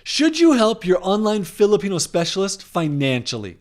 Should you help your online Filipino specialist financially?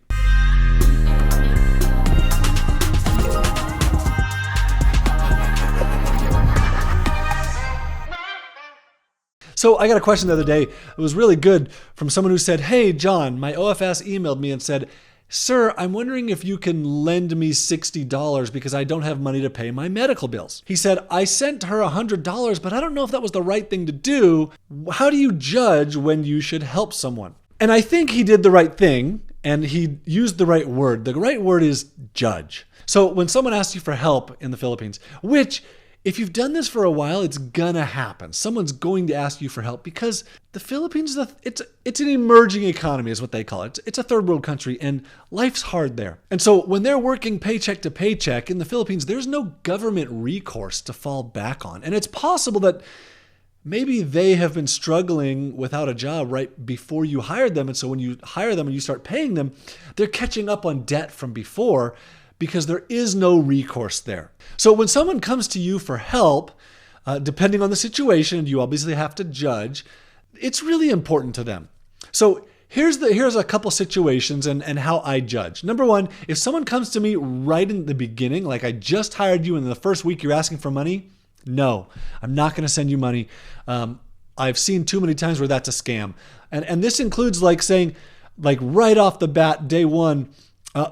So I got a question the other day. It was really good from someone who said, "Hey, John, my OFS emailed me and said, 'Sir, I'm wondering if you can lend me $60 because I don't have money to pay my medical bills.'" He said, "I sent her $100, but I don't know if that was the right thing to do. How do you judge when you should help someone?" And I think he did the right thing and he used the right word. The right word is judge. So when someone asks you for help in the Philippines, which if you've done this for a while, it's gonna happen. Someone's going to ask you for help because the Philippines, it's an emerging economy is what they call it. It's a third world country and life's hard there. And so when they're working paycheck to paycheck in the Philippines, there's no government recourse to fall back on. And it's possible that maybe they have been struggling without a job right before you hired them. And so when you hire them and you start paying them, they're catching up on debt from before, because there is no recourse there. So when someone comes to you for help, depending on the situation, you obviously have to judge, it's really important to them. So here's a couple situations and how I judge. Number one, if someone comes to me right in the beginning, like I just hired you and in the first week you're asking for money, no, I'm not going to send you money. I've seen too many times where that's a scam. And this includes like saying, like right off the bat, day one,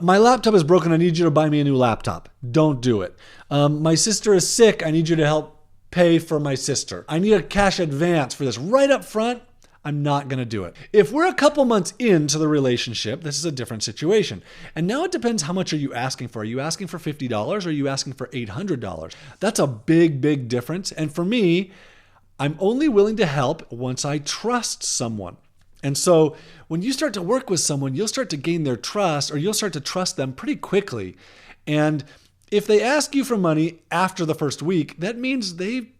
my laptop is broken. I need you to buy me a new laptop. Don't do it. My sister is sick. I need you to help pay for my sister. I need a cash advance for this. Right up front, I'm not going to do it. If we're a couple months into the relationship, this is a different situation. And now it depends how much are you asking for. Are you asking for $50 or are you asking for $800? That's a big, big difference. And for me, I'm only willing to help once I trust someone. And so when you start to work with someone, you'll start to gain their trust or you'll start to trust them pretty quickly. And if they ask you for money after the first week, that means they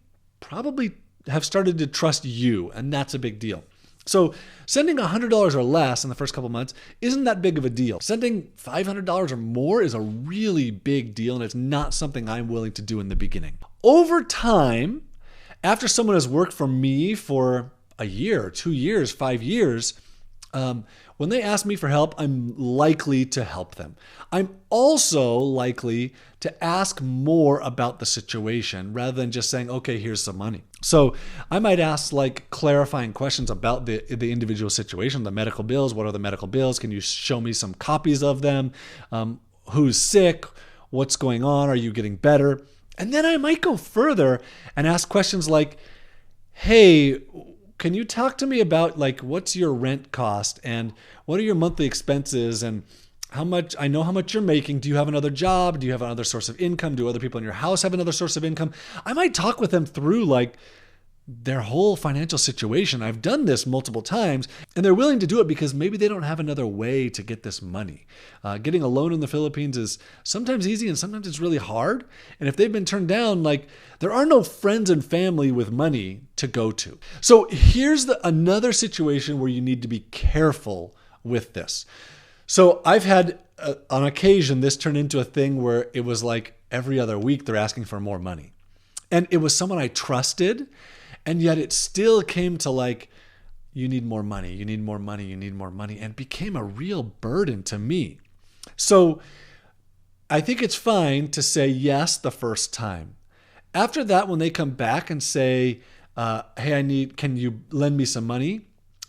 probably have started to trust you. And that's a big deal. So sending $100 or less in the first couple months isn't that big of a deal. Sending $500 or more is a really big deal. And it's not something I'm willing to do in the beginning. Over time, after someone has worked for me for a year, 2 years, 5 years, when they ask me for help, I'm likely to help them. I'm also likely to ask more about the situation rather than just saying, okay, here's some money. So I might ask like clarifying questions about the individual situation, the medical bills. What are the medical bills? Can you show me some copies of them? Who's sick? What's going on? Are you getting better? And then I might go further and ask questions like, hey, can you talk to me about like what's your rent cost and what are your monthly expenses and how much, I know how much you're making. Do you have another job? Do you have another source of income? Do other people in your house have another source of income? I might talk with them through like their whole financial situation. I've done this multiple times and they're willing to do it because maybe they don't have another way to get this money. Getting a loan in the Philippines is sometimes easy and sometimes it's really hard. And if they've been turned down, like there are no friends and family with money to go to. So here's another situation where you need to be careful with this. So I've had on occasion, this turned into a thing where it was like every other week they're asking for more money. And it was someone I trusted. And yet it still came to like, you need more money, you need more money, you need more money, and became a real burden to me. So I think it's fine to say yes the first time. After that, when they come back and say, hey, can you lend me some money?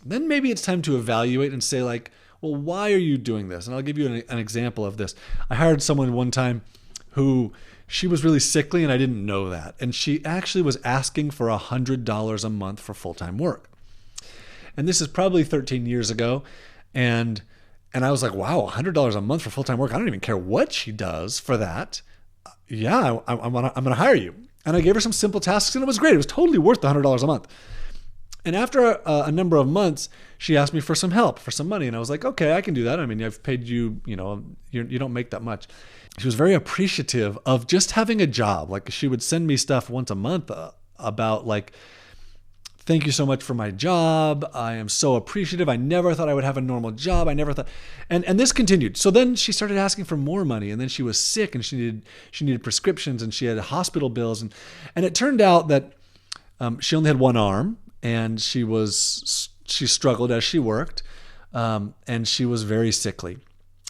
Then maybe it's time to evaluate and say like, well, why are you doing this? And I'll give you an example of this. I hired someone one time who she was really sickly and I didn't know that. And she actually was asking for $100 a month for full-time work. And this is probably 13 years ago. And I was like, wow, $100 a month for full-time work. I don't even care what she does for that. Yeah, I'm gonna hire you. And I gave her some simple tasks and it was great. It was totally worth the $100 a month. And after a number of months, she asked me for some help, for some money. And I was like, okay, I can do that. I mean, I've paid you, you don't make that much. She was very appreciative of just having a job. Like she would send me stuff once a month about like, thank you so much for my job. I am so appreciative. I never thought I would have a normal job. I never thought, and this continued. So then she started asking for more money and then she was sick and she needed prescriptions and she had hospital bills. And it turned out that she only had one arm and she was she struggled as she worked, and she was very sickly.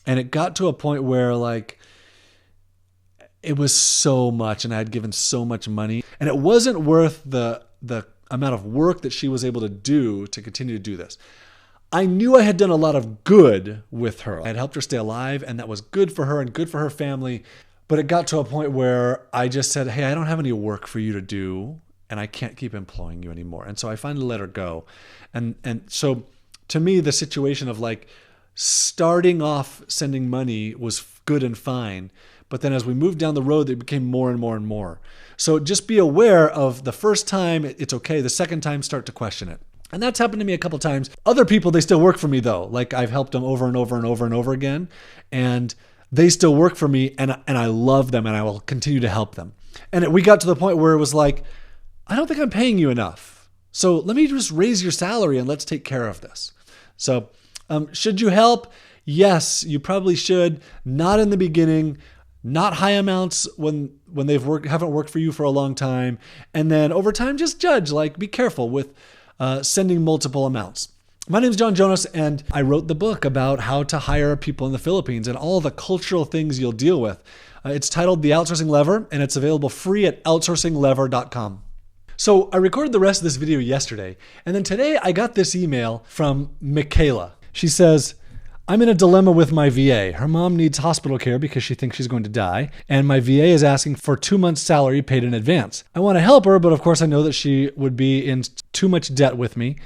And it got to a point where like it was so much, and I had given so much money, and it wasn't worth the amount of work that she was able to do to continue to do this. I knew I had done a lot of good with her. I had helped her stay alive, and that was good for her and good for her family. But it got to a point where I just said, hey, I don't have any work for you to do, and I can't keep employing you anymore. And so I finally let her go. And so to me, the situation of like starting off sending money was good and fine. But then as we moved down the road, it became more and more and more. So just be aware of the first time, it's okay. The second time, start to question it. And that's happened to me a couple times. Other people, they still work for me though. Like I've helped them over and over and over and over again. And they still work for me, and I love them, and I will continue to help them. And we got to the point where it was like, I don't think I'm paying you enough. So let me just raise your salary and let's take care of this. So should you help? Yes, you probably should. Not in the beginning. Not high amounts when haven't worked for you for a long time. And then over time, just judge. Like be careful with sending multiple amounts. My name is John Jonas, and I wrote the book about how to hire people in the Philippines and all the cultural things you'll deal with. It's titled The Outsourcing Lever, and it's available free at outsourcinglever.com. So I recorded the rest of this video yesterday, and then today I got this email from Michaela. She says, I'm in a dilemma with my VA. Her mom needs hospital care because she thinks she's going to die, and my VA is asking for 2 months' salary paid in advance. I want to help her, but of course I know that she would be in too much debt with me.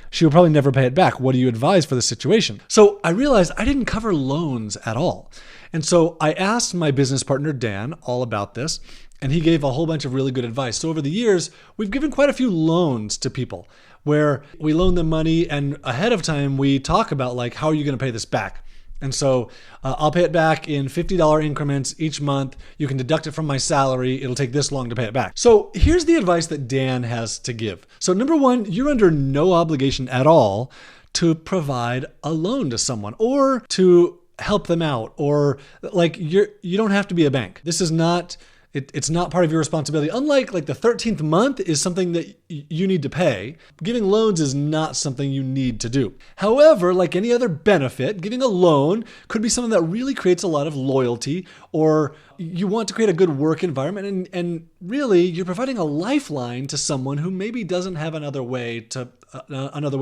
She will probably never pay it back. What do you advise for this situation? So I realized I didn't cover loans at all. And so I asked my business partner, Dan, all about this, and he gave a whole bunch of really good advice. So over the years, we've given quite a few loans to people where we loan them money, and ahead of time, we talk about like, how are you going to pay this back? And so I'll pay it back in $50 increments each month. You can deduct it from my salary. It'll take this long to pay it back. So here's the advice that Dan has to give. So number one, you're under no obligation at all to provide a loan to someone or to help them out, or like you don't have to be a bank. This is not, it's not part of your responsibility. Unlike like the 13th month is something that you need to pay. Giving loans is not something you need to do. However, like any other benefit, giving a loan could be something that really creates a lot of loyalty, or you want to create a good work environment, and really you're providing a lifeline to someone who maybe doesn't have another way to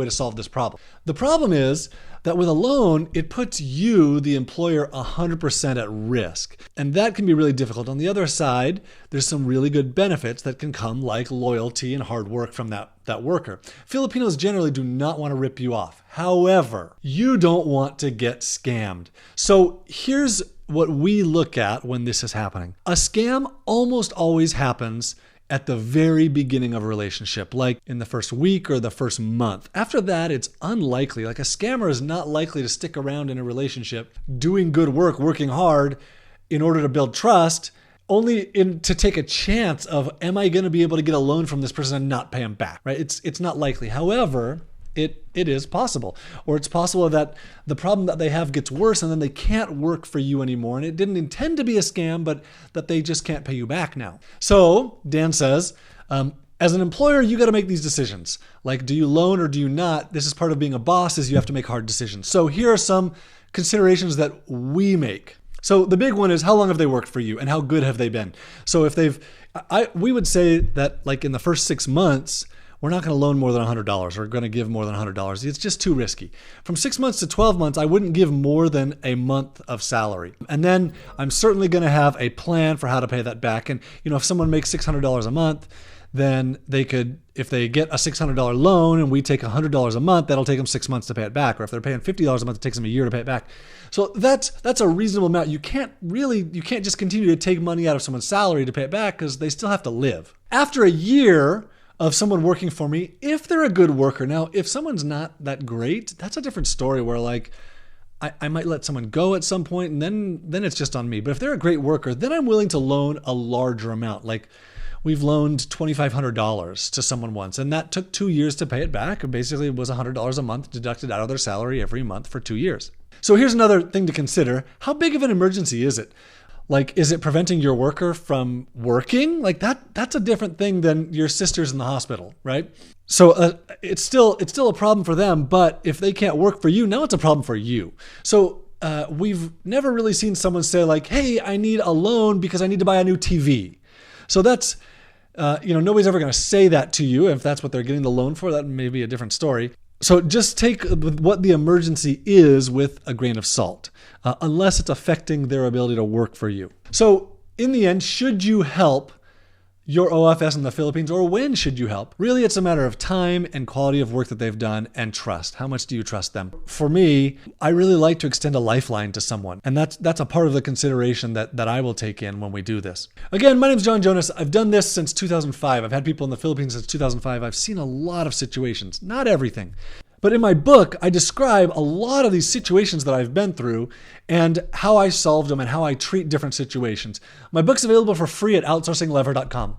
solve this problem. The problem is that with a loan, it puts you, the employer, 100% at risk. And that can be really difficult. On the other side, there's some really good benefits that can come, like loyalty and hard work from that worker. Filipinos generally do not want to rip you off. However, you don't want to get scammed. So here's what we look at when this is happening. A scam almost always happens at the very beginning of a relationship, like in the first week or the first month. After that, it's unlikely. Like a scammer is not likely to stick around in a relationship doing good work, working hard in order to build trust, only to take a chance of, am I going to be able to get a loan from this person and not pay him back, right? It's not likely. However, it is possible. Or it's possible that the problem that they have gets worse and then they can't work for you anymore. And it didn't intend to be a scam, but that they just can't pay you back now. So Dan says, as an employer, you got to make these decisions. Like, do you loan or do you not? This is part of being a boss, is you have to make hard decisions. So here are some considerations that we make. So the big one is, how long have they worked for you and how good have they been? So if we would say that like in the first 6 months, we're not going to loan more than $100. We're going to give more than $100. It's just too risky. From 6 months to 12 months, I wouldn't give more than a month of salary. And then I'm certainly going to have a plan for how to pay that back. And if someone makes $600 a month, then they could, if they get a $600 loan and we take $100 a month, that'll take them 6 months to pay it back. Or if they're paying $50 a month, it takes them a year to pay it back. So that's a reasonable amount. You can't just continue to take money out of someone's salary to pay it back because they still have to live. After a year of someone working for me, if they're a good worker. Now, if someone's not that great, that's a different story where like, I might let someone go at some point and then it's just on me. But if they're a great worker, then I'm willing to loan a larger amount. Like we've loaned $2,500 to someone once, and that took 2 years to pay it back. Basically, it was $100 a month deducted out of their salary every month for 2 years. So here's another thing to consider. How big of an emergency is it? Like, is it preventing your worker from working? Like that's a different thing than your sister's in the hospital, right? So it's still a problem for them, but if they can't work for you, now it's a problem for you. So we've never really seen someone say like, hey, I need a loan because I need to buy a new TV. So that's, nobody's ever going to say that to you. If that's what they're getting the loan for, that may be a different story. So just take what the emergency is with a grain of salt, unless it's affecting their ability to work for you. So in the end, should you help your OFS in the Philippines, or when should you help? Really, it's a matter of time and quality of work that they've done and trust. How much do you trust them? For me, I really like to extend a lifeline to someone. And that's a part of the consideration that I will take in when we do this. Again, my name is John Jonas. I've done this since 2005. I've had people in the Philippines since 2005. I've seen a lot of situations, not everything. But in my book, I describe a lot of these situations that I've been through and how I solved them and how I treat different situations. My book's available for free at outsourcinglever.com.